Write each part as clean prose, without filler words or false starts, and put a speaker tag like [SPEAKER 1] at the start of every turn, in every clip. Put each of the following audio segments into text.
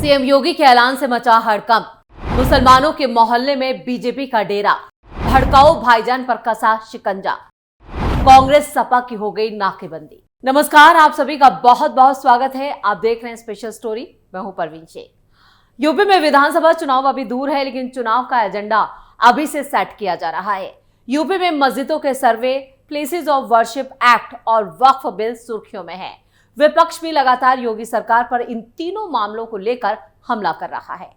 [SPEAKER 1] CM योगी के ऐलान से मचा हड़कंप। मुसलमानों के मोहल्ले में बीजेपी का डेरा, भड़काऊ भाईजान पर कसा शिकंजा। कांग्रेस सपा की हो गई नाकेबंदी। नमस्कार, आप सभी का बहुत बहुत स्वागत है। आप देख रहे हैं स्पेशल स्टोरी। मैं हूं परवीन शेख। यूपी में विधानसभा चुनाव अभी दूर है, लेकिन चुनाव का एजेंडा अभी से सेट किया जा रहा है। यूपी में मस्जिदों के सर्वे, प्लेसेस ऑफ वर्शिप एक्ट और वक्फ बिल सुर्खियों में है। विपक्ष भी लगातार योगी सरकार पर इन तीनों मामलों को लेकर हमला कर रहा है।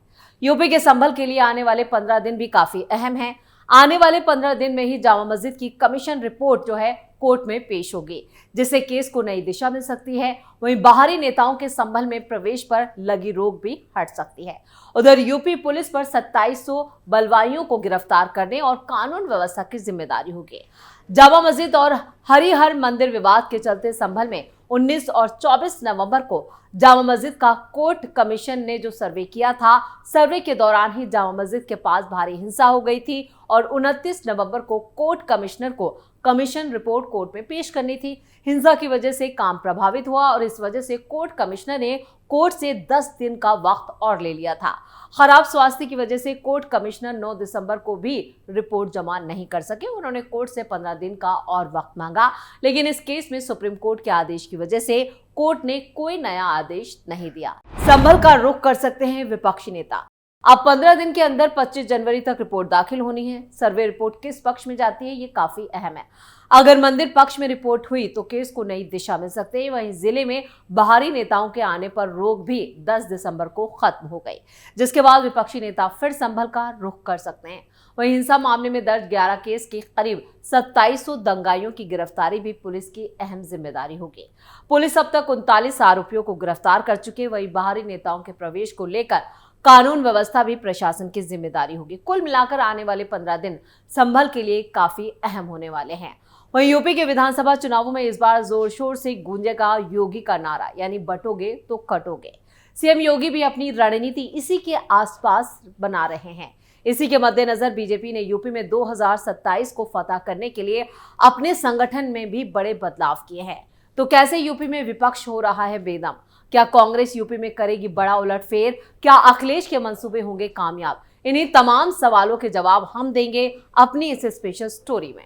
[SPEAKER 1] यूपी के संभल के लिए आने वाले 15 दिन भी काफी अहम हैं। आने वाले 15 दिन में ही जामा मस्जिद की कमीशन रिपोर्ट जो है कोर्ट में पेश होगी, जिससे केस को नई दिशा मिल सकती है। वहीं बाहरी नेताओं के संभल में प्रवेश पर लगी रोक भी हट सकती है। उधर यूपी पुलिस पर 2700 बलवाइयों को गिरफ्तार करने और कानून व्यवस्था की जिम्मेदारी होगी। जामा मस्जिद और हरिहर मंदिर विवाद के चलते संभल में 19 और 24 नवंबर को जामा मस्जिद का कोर्ट कमीशन ने जो सर्वे किया था, सर्वे के दौरान ही जामा मस्जिद के पास भारी हिंसा हो गई थी और 29 नवंबर को कोर्ट कमिश्नर को कमीशन रिपोर्ट कोर्ट में पेश करनी थी। हिंसा की वजह से काम प्रभावित हुआ और इस वजह से कोर्ट कमिश्नर ने कोर्ट से 10 दिन का वक्त और ले लिया था। खराब स्वास्थ्य की वजह से कोर्ट कमिश्नर 9 दिसंबर को भी रिपोर्ट जमा नहीं कर सके। उन्होंने कोर्ट से 15 दिन का और वक्त मांगा, लेकिन इस केस में सुप्रीम कोर्ट के आदेश की वजह से कोर्ट ने कोई नया आदेश नहीं दिया। संभल का रुख कर सकते हैं विपक्षी नेता। अब 15 दिन के अंदर 25 जनवरी तक रिपोर्ट दाखिल होनी है। सर्वे रिपोर्ट किस पक्ष में जाती है, ये काफी अहम है। अगर मंदिर पक्ष में रिपोर्ट हुई तो केस को नई दिशा मिल सकती है। वहीं जिले में बाहरी नेताओं के आने पर रोक भी 10 दिसंबर को खत्म हो गई, जिसके बाद विपक्षी नेता फिर संभल का रुख कर सकते हैं। वहीं हिंसा मामले में दर्ज 11 केस की करीब 2700 दंगाइयों की गिरफ्तारी भी पुलिस की अहम जिम्मेदारी होगी। पुलिस अब तक 39 आरोपियों को गिरफ्तार कर चुकी है। वहीं बाहरी नेताओं के प्रवेश को लेकर कानून व्यवस्था भी प्रशासन की जिम्मेदारी होगी। कुल मिलाकर आने वाले 15 दिन संभल के लिए काफी अहम होने वाले हैं। वहीं यूपी के विधानसभा चुनावों में इस बार जोर शोर से गूंजेगा योगी का नारा, यानी बटोगे तो कटोगे। सीएम योगी भी अपनी रणनीति इसी के आसपास बना रहे हैं। इसी के मद्देनजर बीजेपी ने यूपी में 2027 को फतह करने के लिए अपने संगठन में भी बड़े बदलाव किए हैं। तो कैसे यूपी में विपक्ष हो रहा है बेदम? क्या कांग्रेस यूपी में करेगी बड़ा उलटफेर? क्या अखिलेश के मंसूबे होंगे कामयाब? इन्हीं तमाम सवालों के जवाब हम देंगे अपनी इस स्पेशल स्टोरी में।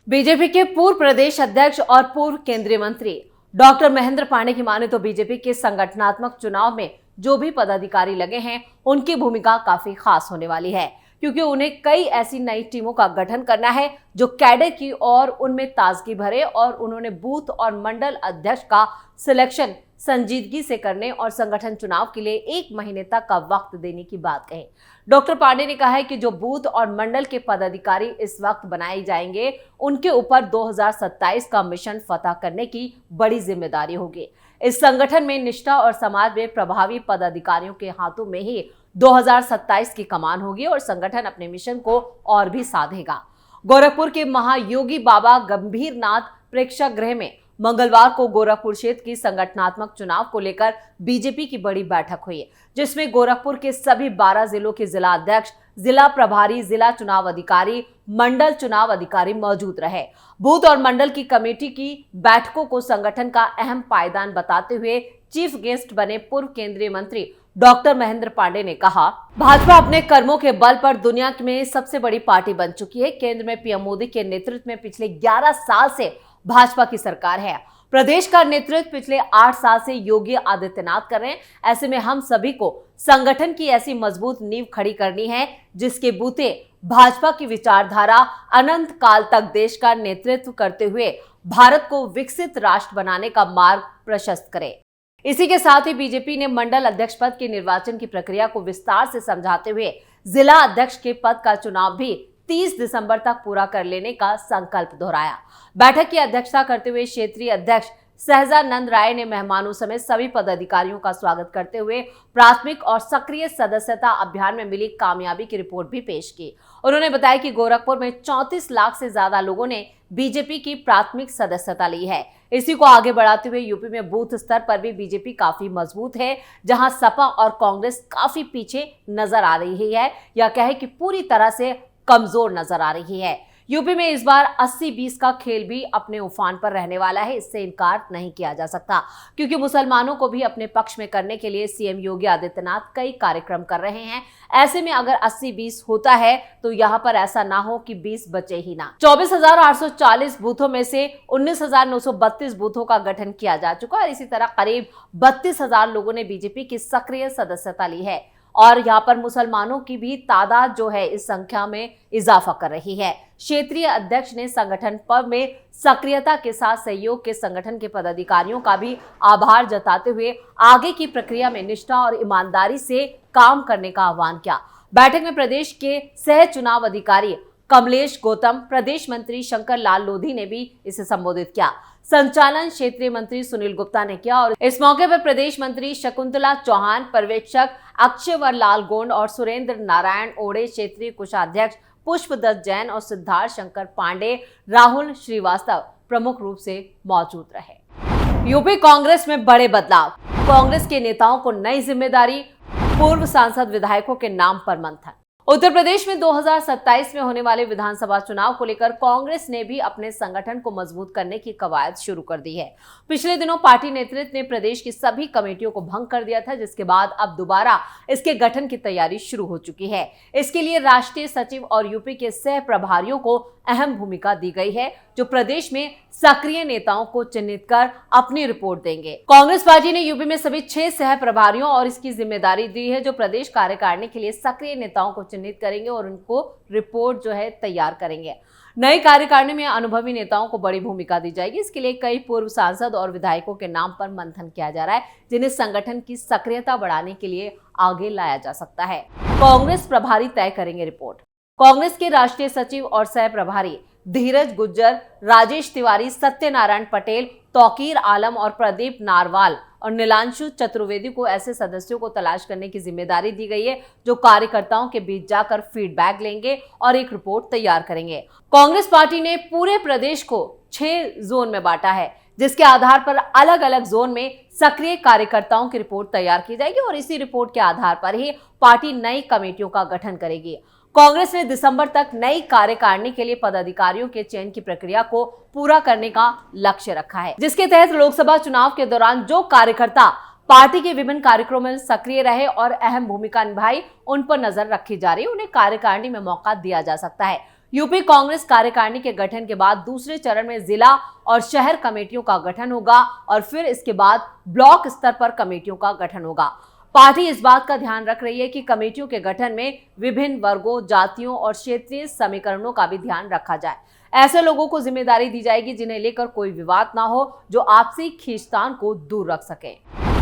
[SPEAKER 1] बीजेपी के पूर्व प्रदेश अध्यक्ष और पूर्व केंद्रीय मंत्री डॉक्टर महेंद्र पांडेय की माने तो बीजेपी के संगठनात्मक चुनाव में जो भी पदाधिकारी लगे हैं, उनकी भूमिका काफी खास होने वाली है, क्योंकि उन्हें कई ऐसी नई टीमों का गठन करना है जो कैडर की और उनमें ताजगी भरे, और उन्होंने बूथ और मंडल अध्यक्ष का सिलेक्शन संजीदगी से करने और संगठन चुनाव के लिए 1 महीने तक का वक्त देने की बात कही। डॉक्टर पांडेय ने कहा है कि जो बूथ और मंडल के पदाधिकारी इस वक्त बनाए जाएंगे, उनके ऊपर 2027 का मिशन फतह करने की बड़ी जिम्मेदारी होगी। इस संगठन में निष्ठा और समाज में प्रभावी पदाधिकारियों के हाथों में ही 2027 की कमान होगी और संगठन अपने मिशन को और भी साधेगा। गोरखपुर के महायोगी बाबा गंभीरनाथ प्रेक्षागृह में मंगलवार को गोरखपुर क्षेत्र की संगठनात्मक चुनाव को लेकर बीजेपी की बड़ी बैठक हुई, जिसमें गोरखपुर के सभी 12 जिलों के जिला अध्यक्ष, जिला प्रभारी, जिला चुनाव अधिकारी, मंडल चुनाव अधिकारी मौजूद रहे। बूथ और मंडल की कमेटी की बैठकों को संगठन का अहम पायदान बताते हुए चीफ गेस्ट बने पूर्व केंद्रीय मंत्री डॉक्टर महेंद्र पांडेय ने कहा, भाजपा अपने कर्मों के बल पर दुनिया में सबसे बड़ी पार्टी बन चुकी है। केंद्र में पीएम मोदी के नेतृत्व में पिछले 11 साल से भाजपा की सरकार है। प्रदेश का नेतृत्व पिछले 8 साल से योगी आदित्यनाथ कर रहे हैं। ऐसे में हम सभी को संगठन की ऐसी मजबूत नींव खड़ी करनी है, जिसके बूते भाजपा की विचारधारा अनंत काल तक देश का नेतृत्व करते हुए भारत को विकसित राष्ट्र बनाने का मार्ग प्रशस्त करे। इसी के साथ ही बीजेपी ने मंडल अध्यक्ष पद के निर्वाचन की प्रक्रिया को विस्तार से समझाते हुए जिला अध्यक्ष के पद का चुनाव भी 30 दिसंबर तक पूरा कर लेने का संकल्प दोहराया। बैठक की अध्यक्षता करते हुए क्षेत्रीय अध्यक्ष सहजानंद राय ने मेहमानों समेत सभी पदाधिकारियों का स्वागत करते हुए प्राथमिक और सक्रिय सदस्यता अभियान में मिली कामयाबी की रिपोर्ट भी पेश की। उन्होंने बताया कि गोरखपुर में 34 लाख से ज्यादा लोगों ने बीजेपी की प्राथमिक सदस्यता ली है। इसी को आगे बढ़ाते हुए यूपी में बूथ स्तर पर भी बीजेपी काफी मजबूत है, जहां सपा और कांग्रेस काफी पीछे नजर आ रही है या कहे कि पूरी तरह से कमजोर नजर आ रही है। यूपी में इस बार 80-20 का खेल भी अपने उफान पर रहने वाला है, इससे इनकार नहीं किया जा सकता, क्योंकि मुसलमानों को भी अपने पक्ष में करने के लिए सीएम योगी आदित्यनाथ कई कार्यक्रम कर रहे हैं। ऐसे में अगर 80-20 होता है तो यहाँ पर ऐसा ना हो कि 20 बचे ही ना। 24,840 बूथों में से 19,932 बूथों का गठन किया जा चुका है और इसी तरह करीब 32,000 लोगों ने बीजेपी की सक्रिय सदस्यता ली है और यहाँ पर मुसलमानों की भी तादाद जो है इस संख्या में इजाफा कर रही है। क्षेत्रीय अध्यक्ष ने संगठन पर्व में सक्रियता के साथ सहयोग के संगठन के पदाधिकारियों का भी आभार जताते हुए आगे की प्रक्रिया में निष्ठा और ईमानदारी से काम करने का आह्वान किया। बैठक में प्रदेश के सह चुनाव अधिकारी कमलेश गौतम, प्रदेश मंत्री शंकर लाल लोधी ने भी इसे संबोधित किया। संचालन क्षेत्रीय मंत्री सुनील गुप्ता ने किया और इस मौके पर प्रदेश मंत्री शकुंतला चौहान, पर्यवेक्षक अक्षयवर लाल गोंड और सुरेंद्र नारायण ओड़े, क्षेत्रीय कोषाध्यक्ष पुष्पदत्त जैन और सिद्धार्थ शंकर पांडे, राहुल श्रीवास्तव प्रमुख रूप से मौजूद रहे। यूपी कांग्रेस में बड़े बदलाव, कांग्रेस के नेताओं को नई जिम्मेदारी, पूर्व सांसद विधायकों के नाम पर मंथन। उत्तर प्रदेश में 2027 में होने वाले विधानसभा चुनाव को लेकर कांग्रेस ने भी अपने संगठन को मजबूत करने की कवायद शुरू कर दी है। पिछले दिनों पार्टी नेतृत्व ने प्रदेश की सभी कमेटियों को भंग कर दिया था, जिसके बाद अब दोबारा इसके गठन की तैयारी शुरू हो चुकी है। इसके लिए राष्ट्रीय सचिव और यूपी के सह प्रभारियों को अहम भूमिका दी गई है, जो प्रदेश में सक्रिय नेताओं को चिन्हित कर अपनी रिपोर्ट देंगे। कांग्रेस पार्टी ने यूपी में सभी 6 सह प्रभारियों और इसकी जिम्मेदारी दी है, जो प्रदेश कार्यकारिणी के लिए सक्रिय नेताओं को चिन्हित करेंगे और उनको रिपोर्ट जो है तैयार करेंगे। नई कार्यकारिणी में अनुभवी नेताओं को बड़ी भूमिका दी जाएगी। इसके लिए कई पूर्व सांसद और विधायकों के नाम पर मंथन किया जा रहा है, जिन्हें संगठन की सक्रियता बढ़ाने के लिए आगे लाया जा सकता है। कांग्रेस प्रभारी तय करेंगे रिपोर्ट। कांग्रेस के राष्ट्रीय सचिव और सह प्रभारी धीरज गुज्जर, राजेश तिवारी, सत्यनारायण पटेल, तौकीर आलम और प्रदीप नारवाल और नीलांशु चतुर्वेदी को ऐसे सदस्यों को तलाश करने की जिम्मेदारी दी गई है, जो कार्यकर्ताओं के बीच जाकर फीडबैक लेंगे और एक रिपोर्ट तैयार करेंगे। कांग्रेस पार्टी ने पूरे प्रदेश को 6 जोन में बांटा है, जिसके आधार पर अलग अलग जोन में सक्रिय कार्यकर्ताओं की रिपोर्ट तैयार की जाएगी और इसी रिपोर्ट के आधार पर ही पार्टी नई कमेटियों का गठन करेगी। कांग्रेस ने दिसंबर तक नई कार्यकारिणी के लिए पदाधिकारियों के चयन की प्रक्रिया को पूरा करने का लक्ष्य रखा है, जिसके तहत लोकसभा चुनाव के दौरान जो कार्यकर्ता पार्टी के विभिन्न कार्यक्रमों में सक्रिय रहे और अहम भूमिका निभाई, उन पर नजर रखी जा रही है। उन्हें कार्यकारिणी में मौका दिया जा सकता है। यूपी कांग्रेस कार्यकारिणी के गठन के बाद दूसरे चरण में जिला और शहर कमेटियों का गठन होगा और फिर इसके बाद ब्लॉक स्तर पर कमेटियों का गठन होगा। पार्टी इस बात का ध्यान रख रही है कि कमेटियों के गठन में विभिन्न वर्गों, जातियों और क्षेत्रीय समीकरणों का भी ध्यान रखा जाए। ऐसे लोगों को जिम्मेदारी दी जाएगी जिन्हें लेकर कोई विवाद ना हो, जो आपसी खींचतान को दूर रख सके।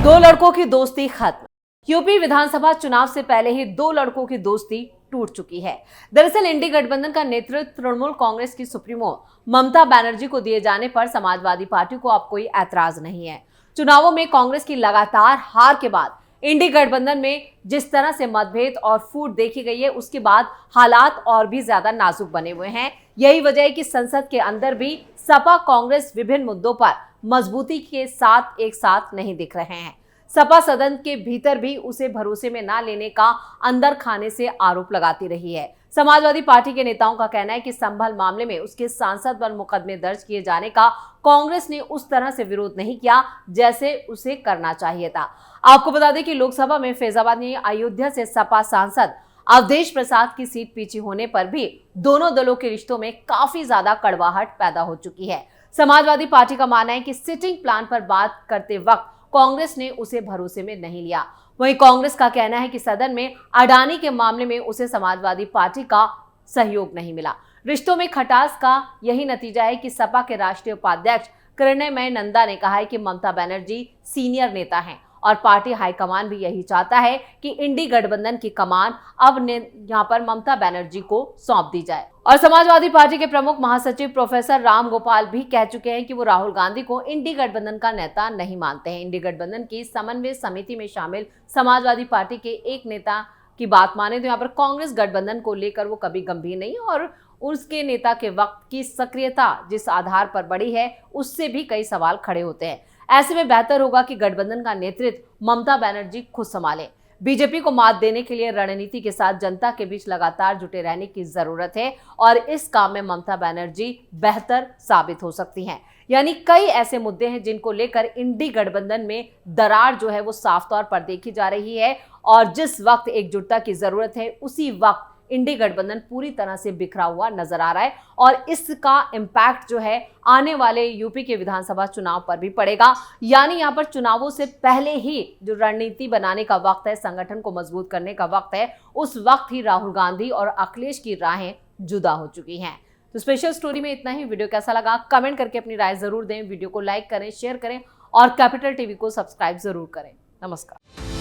[SPEAKER 1] 2 लड़कों की दोस्ती खत्म। यूपी विधानसभा चुनाव से पहले ही 2 लड़कों की दोस्ती टूट चुकी है। दरअसल इंडी गठबंधन का नेतृत्व तृणमूल कांग्रेस की सुप्रीमो ममता बनर्जी को दिए जाने पर समाजवादी पार्टी को अब कोई ऐतराज नहीं है। चुनावों में कांग्रेस की लगातार हार के बाद इंडी गठबंधन में जिस तरह से मतभेद और फूट देखी गई है, उसके बाद हालात और भी ज्यादा नाजुक बने हुए हैं। यही वजह है कि संसद के अंदर भी सपा कांग्रेस विभिन्न मुद्दों पर मजबूती के साथ एक साथ नहीं दिख रहे हैं। सपा सदन के भीतर भी उसे भरोसे में ना लेने का अंदर खाने से आरोप लगाती रही है। समाजवादी पार्टी के नेताओं का कहना है कि संभल मामले में उसके सांसद पर मुकदमे दर्ज किए जाने का कांग्रेस ने उस तरह से विरोध नहीं किया जैसे उसे करना चाहिए था। आपको बता दें कि लोकसभा में फैजाबाद में अयोध्या से सपा सांसद अवधेश प्रसाद की सीट पीछे होने पर भी दोनों दलों के रिश्तों में काफी ज्यादा कड़वाहट पैदा हो चुकी है। समाजवादी पार्टी का मानना है कि सिटिंग प्लान पर बात करते वक्त कांग्रेस ने उसे भरोसे में नहीं लिया। वहीं कांग्रेस का कहना है कि सदन में अडानी के मामले में उसे समाजवादी पार्टी का सहयोग नहीं मिला। रिश्तों में खटास का यही नतीजा है कि सपा के राष्ट्रीय उपाध्यक्ष किरणमय नंदा ने कहा है कि ममता बनर्जी सीनियर नेता हैं और पार्टी हाईकमान भी यही चाहता है कि इंडी गठबंधन की कमान अब यहां पर ममता बनर्जी को सौंप दी जाए। और समाजवादी पार्टी के प्रमुख महासचिव प्रोफेसर राम गोपाल भी कह चुके हैं कि वो राहुल गांधी को इंडी गठबंधन का नेता नहीं मानते हैं। इंडी गठबंधन की समन्वय समिति में शामिल समाजवादी पार्टी के एक नेता की बात माने तो यहाँ पर कांग्रेस गठबंधन को लेकर वो कभी गंभीर नहीं और उसके नेता के वक्त की सक्रियता जिस आधार पर बढ़ी है, उससे भी कई सवाल खड़े होते हैं। ऐसे में बेहतर होगा कि गठबंधन का नेतृत्व ममता बनर्जी खुद संभाले। बीजेपी को मात देने के लिए रणनीति के साथ जनता के बीच लगातार जुटे रहने की जरूरत है और इस काम में ममता बनर्जी बेहतर साबित हो सकती हैं। यानी कई ऐसे मुद्दे हैं जिनको लेकर इंडी गठबंधन में दरार जो है वो साफ तौर पर देखी जा रही है और जिस वक्त एकजुटता की जरूरत है उसी वक्त इंडी गठबंधन पूरी तरह से बिखरा हुआ नजर आ रहा है और इसका इम्पैक्ट जो है आने वाले यूपी के विधानसभा चुनाव पर भी पड़ेगा। यानी यहां पर चुनावों से पहले ही जो रणनीति बनाने का वक्त है, संगठन को मजबूत करने का वक्त है, उस वक्त ही राहुल गांधी और अखिलेश की राहें जुदा हो चुकी हैं। तो स्पेशल स्टोरी में इतना ही। वीडियो कैसा लगा कमेंट करके अपनी राय जरूर दें। वीडियो को लाइक करें, शेयर करें और कैपिटल टीवी को सब्सक्राइब जरूर करें। नमस्कार।